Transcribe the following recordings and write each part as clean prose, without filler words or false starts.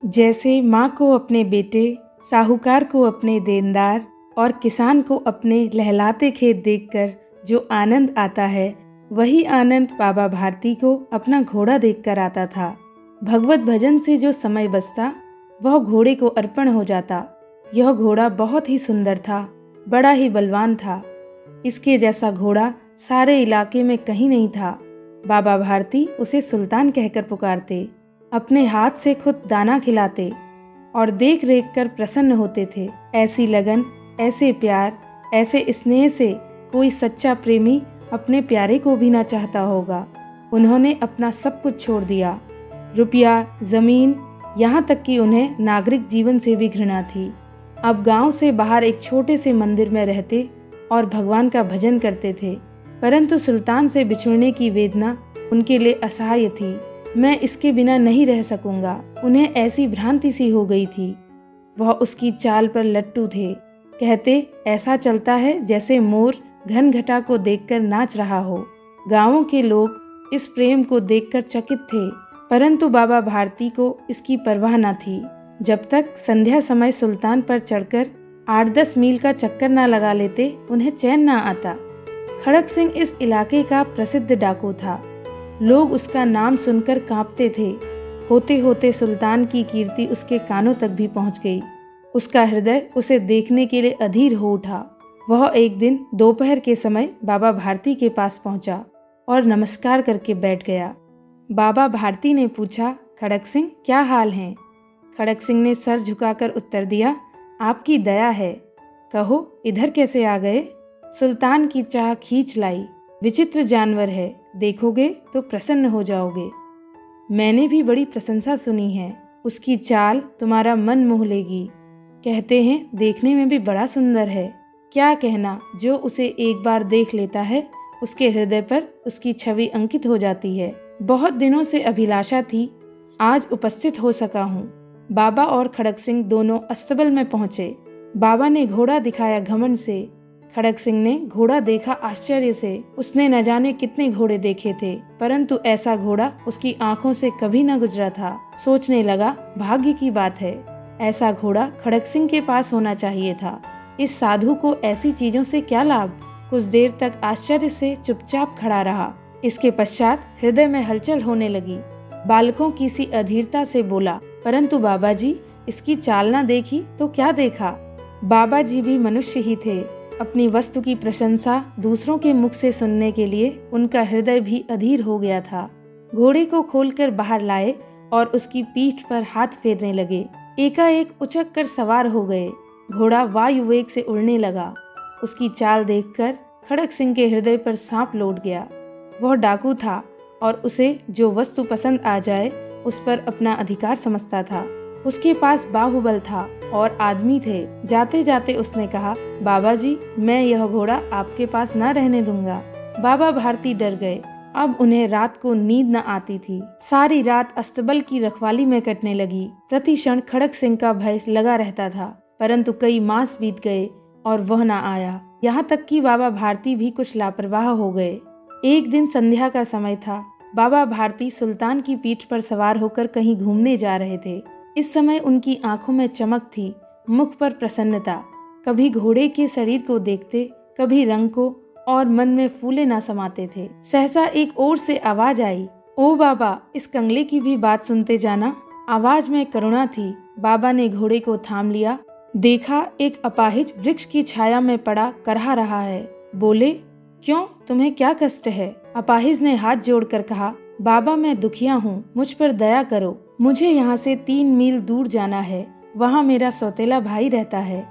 जैसे माँ को अपने बेटे, साहूकार को अपने देनदार और किसान को अपने लहलाते खेत देखकर जो आनंद आता है, वही आनंद बाबा भारती को अपना घोड़ा देखकर आता था। भगवत भजन से जो समय बचता, वह घोड़े को अर्पण हो जाता। यह घोड़ा बहुत ही सुंदर था, बड़ा ही बलवान था। इसके जैसा घोड़ा सारे इलाके में कहीं नहीं था। बाबा भारती उसे सुल्तान कहकर पुकारते, अपने हाथ से खुद दाना खिलाते और देख रेख कर प्रसन्न होते थे। ऐसी लगन, ऐसे प्यार, ऐसे स्नेह से कोई सच्चा प्रेमी अपने प्यारे को भी ना चाहता होगा। उन्होंने अपना सब कुछ छोड़ दिया, रुपया, जमीन, यहाँ तक कि उन्हें नागरिक जीवन से भी घृणा थी। अब गांव से बाहर एक छोटे से मंदिर में रहते और भगवान का भजन करते थे। परंतु सुल्तान से बिछुड़ने की वेदना उनके लिए असह्य थी। मैं इसके बिना नहीं रह सकूंगा। उन्हें ऐसी भ्रांति सी हो गई थी। वह उसकी चाल पर लट्टू थे। कहते, ऐसा चलता है जैसे मोर घन घटा को देखकर नाच रहा हो। गांवों के लोग इस प्रेम को देखकर चकित थे, परंतु बाबा भारती को इसकी परवाह न थी। जब तक संध्या समय सुल्तान पर चढ़कर 8-10 मील का चक्कर न लगा लेते, उन्हें चैन न आता। खड़क सिंह इस इलाके का प्रसिद्ध डाकू था। लोग उसका नाम सुनकर कांपते थे। होते होते सुल्तान की कीर्ति उसके कानों तक भी पहुंच गई। उसका हृदय उसे देखने के लिए अधीर हो उठा। वह एक दिन दोपहर के समय बाबा भारती के पास पहुंचा और नमस्कार करके बैठ गया। बाबा भारती ने पूछा, खड़क सिंह, क्या हाल है? खड़क सिंह ने सर झुकाकर उत्तर दिया, आपकी दया है। कहो, इधर कैसे आ गए? सुल्तान की चाह खींच लाई। विचित्र जानवर है, देखोगे तो प्रसन्न हो जाओगे। मैंने भी बड़ी प्रशंसा सुनी है। उसकी चाल तुम्हारा मन मोह लेगी। कहते हैं देखने में भी बड़ा सुंदर है। क्या कहना, जो उसे एक बार देख लेता है, उसके हृदय पर उसकी छवि अंकित हो जाती है। बहुत दिनों से अभिलाषा थी, आज उपस्थित हो सका हूँ। बाबा और खड़क सिंह दोनों अस्तबल में पहुंचे। बाबा ने घोड़ा दिखाया घमंड से। खड़क सिंह ने घोड़ा देखा आश्चर्य से। उसने न जाने कितने घोड़े देखे थे, परंतु ऐसा घोड़ा उसकी आंखों से कभी न गुजरा था। सोचने लगा, भाग्य की बात है, ऐसा घोड़ा खड़क सिंह के पास होना चाहिए था। इस साधु को ऐसी चीजों से क्या लाभ? कुछ देर तक आश्चर्य से चुपचाप खड़ा रहा। इसके पश्चात हृदय में हलचल होने लगी। बालकों की सी अधीरता से बोला, परंतु बाबा जी, इसकी चाल ना देखी तो क्या देखा? बाबा जी भी मनुष्य ही थे। अपनी वस्तु की प्रशंसा दूसरों के मुख से सुनने के लिए उनका हृदय भी अधीर हो गया था। घोड़े को खोलकर बाहर लाए और उसकी पीठ पर हाथ फेरने लगे। एकाएक उचक कर सवार हो गए। घोड़ा वायु वेग से उड़ने लगा। उसकी चाल देखकर खड़क सिंह के हृदय पर सांप लौट गया। वह डाकू था और उसे जो वस्तु पसंद आ जाए उस पर अपना अधिकार समझता था। उसके पास बाहुबल था और आदमी थे। जाते जाते उसने कहा, बाबा जी, मैं यह घोड़ा आपके पास न रहने दूंगा। बाबा भारती डर गए। अब उन्हें रात को नींद न आती थी। सारी रात अस्तबल की रखवाली में कटने लगी। प्रति क्षण खड़क सिंह का भय लगा रहता था, परंतु कई मास बीत गए और वह न आया। यहाँ तक कि बाबा भारती भी कुछ लापरवाह हो गए। एक दिन संध्या का समय था। बाबा भारती सुल्तान की पीठ पर सवार होकर कहीं घूमने जा रहे थे। इस समय उनकी आंखों में चमक थी, मुख पर प्रसन्नता। कभी घोड़े के शरीर को देखते, कभी रंग को, और मन में फूले ना समाते थे। सहसा एक ओर से आवाज आई, ओ बाबा, इस कंगले की भी बात सुनते जाना। आवाज में करुणा थी। बाबा ने घोड़े को थाम लिया। देखा, एक अपाहिज वृक्ष की छाया में पड़ा करहा रहा है। बोले, क्यों, तुम्हें क्या कष्ट है? अपाहिज ने हाथ जोड़कर कहा, बाबा, मैं दुखिया हूँ, मुझ पर दया करो। मुझे यहाँ से 3 मील दूर जाना है। वहाँ मेरा सौतेला भाई रहता है।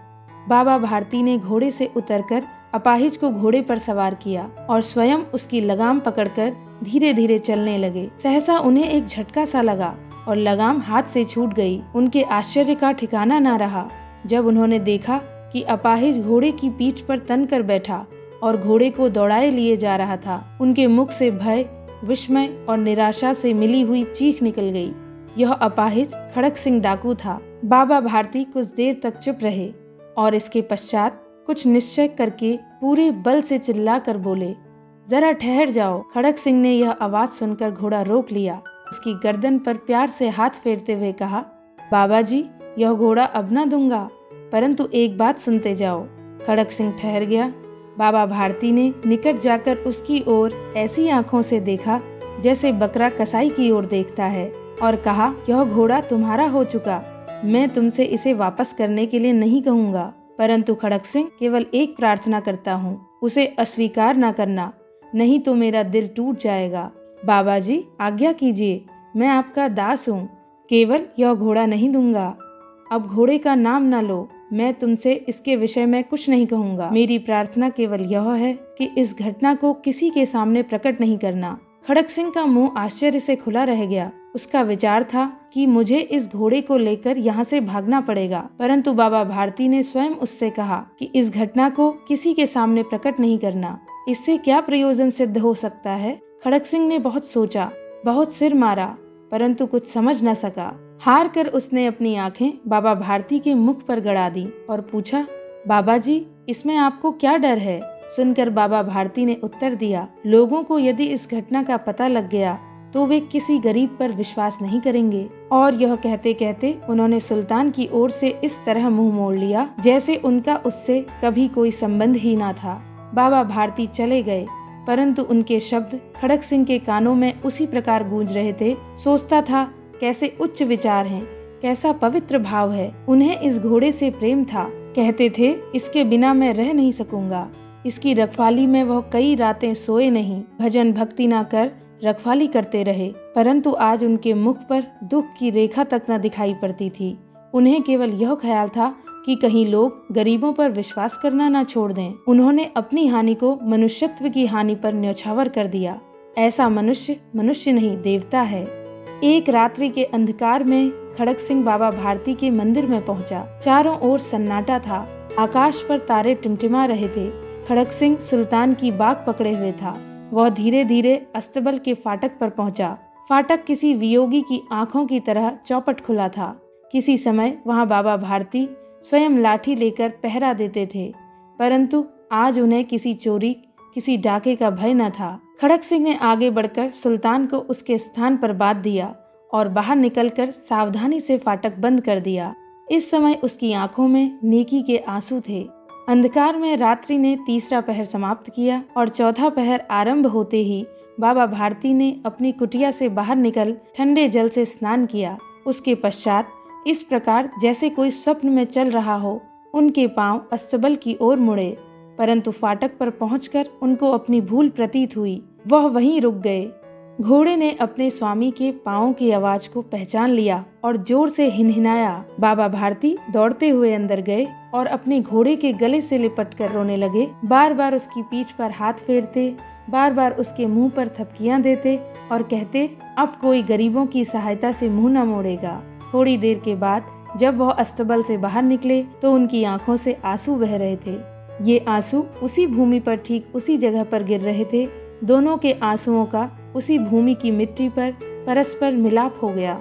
बाबा भारती ने घोड़े से उतरकर अपाहिज को घोड़े पर सवार किया और स्वयं उसकी लगाम पकड़कर धीरे धीरे चलने लगे। सहसा उन्हें एक झटका सा लगा और लगाम हाथ से छूट गई। उनके आश्चर्य का ठिकाना न रहा जब उन्होंने देखा कि अपाहिज घोड़े की पीठ पर तन कर बैठा और घोड़े को दौड़ाए लिए जा रहा था। उनके मुख से भय, विस्मय और निराशा से मिली हुई चीख निकल गई। यह अपाहिज खड़क सिंह डाकू था। बाबा भारती कुछ देर तक चुप रहे और इसके पश्चात कुछ निश्चय करके पूरे बल से चिल्लाकर बोले, जरा ठहर जाओ। खड़क सिंह ने यह आवाज सुनकर घोड़ा रोक लिया। उसकी गर्दन पर प्यार से हाथ फेरते हुए कहा, बाबा जी, यह घोड़ा अब ना दूंगा, परंतु एक बात सुनते जाओ। खड़क सिंह ठहर गया। बाबा भारती ने निकट जाकर उसकी ओर ऐसी आंखों से देखा जैसे बकरा कसाई की ओर देखता है, और कहा, यह घोड़ा तुम्हारा हो चुका। मैं तुमसे इसे वापस करने के लिए नहीं कहूँगा, परंतु खड़क सिंह, केवल एक प्रार्थना करता हूँ, उसे अस्वीकार न करना, नहीं तो मेरा दिल टूट जाएगा। बाबा जी, आज्ञा कीजिए, मैं आपका दास हूँ, केवल यह घोड़ा नहीं दूंगा। अब घोड़े का नाम न लो, मैं तुमसे इसके विषय में कुछ नहीं कहूँगा। मेरी प्रार्थना केवल यह है कि इस घटना को किसी के सामने प्रकट नहीं करना। खड़क सिंह का मुंह आश्चर्य से खुला रह गया। उसका विचार था कि मुझे इस घोड़े को लेकर यहाँ से भागना पड़ेगा, परंतु बाबा भारती ने स्वयं उससे कहा कि इस घटना को किसी के सामने प्रकट नहीं करना। इससे क्या प्रयोजन सिद्ध हो सकता है? खड़क सिंह ने बहुत सोचा, बहुत सिर मारा, परंतु कुछ समझ न सका। हार कर उसने अपनी आंखें बाबा भारती के मुख पर गड़ा दी और पूछा, बाबा जी, इसमें आपको क्या डर है? सुनकर बाबा भारती ने उत्तर दिया, लोगों को यदि इस घटना का पता लग गया तो वे किसी गरीब पर विश्वास नहीं करेंगे। और यह कहते कहते उन्होंने सुल्तान की ओर से इस तरह मुंह मोड़ लिया जैसे उनका उससे कभी कोई संबंध ही ना था। बाबा भारती चले गए, परंतु उनके शब्द खड़क सिंह के कानों में उसी प्रकार गूंज रहे थे। सोचता था, कैसे उच्च विचार हैं, कैसा पवित्र भाव है। उन्हें इस घोड़े से प्रेम था। कहते थे, इसके बिना मैं रह नहीं सकूंगा। इसकी रखवाली में वह कई रातें सोए नहीं, भजन भक्ति ना कर रखवाली करते रहे, परंतु आज उनके मुख पर दुख की रेखा तक न दिखाई पड़ती थी। उन्हें केवल यह ख्याल था कि कहीं लोग गरीबों पर विश्वास करना न छोड़ दें। उन्होंने अपनी हानि को मनुष्यत्व की हानि पर न्यौछावर कर दिया। ऐसा मनुष्य मनुष्य नहीं, देवता है। एक रात्रि के अंधकार में खड़क सिंह बाबा भारती के मंदिर में पहुंचा। चारों ओर सन्नाटा था, आकाश पर तारे टिमटिमा रहे थे। खड़क सिंह सुल्तान की बाग पकड़े हुए था। वह धीरे धीरे अस्तबल के फाटक पर पहुंचा। फाटक किसी वियोगी की आंखों की तरह चौपट खुला था। किसी समय वहां बाबा भारती स्वयं लाठी लेकर पहरा देते थे, परंतु आज उन्हें किसी चोरी, किसी डाके का भय न था। खड़क सिंह ने आगे बढ़कर सुल्तान को उसके स्थान पर बांध दिया और बाहर निकलकर सावधानी से फाटक बंद कर दिया। इस समय उसकी आंखों में नेकी के आंसू थे। अंधकार में रात्रि ने तीसरा पहर समाप्त किया और चौथा पहर आरंभ होते ही बाबा भारती ने अपनी कुटिया से बाहर निकल ठंडे जल से स्नान किया। उसके पश्चात इस प्रकार जैसे कोई स्वप्न में चल रहा हो, उनके पांव अस्तबल की ओर मुड़े, परंतु फाटक पर पहुंचकर उनको अपनी भूल प्रतीत हुई। वह वहीं रुक गए। घोड़े ने अपने स्वामी के पांवों की आवाज को पहचान लिया और जोर से हिनहिनाया। बाबा भारती दौड़ते हुए अंदर गए और अपने घोड़े के गले से लिपटकर रोने लगे। बार बार उसकी पीठ पर हाथ फेरते, बार बार उसके मुंह पर थपकियां देते और कहते, अब कोई गरीबों की सहायता से मुंह न मोड़ेगा। थोड़ी देर के बाद जब वह अस्तबल से बाहर निकले तो उनकी आंखों से आंसू बह रहे थे। ये आंसू उसी भूमि पर ठीक उसी जगह पर गिर रहे थे। दोनों के आंसुओं का उसी भूमि की मिट्टी पर परस्पर मिलाप हो गया।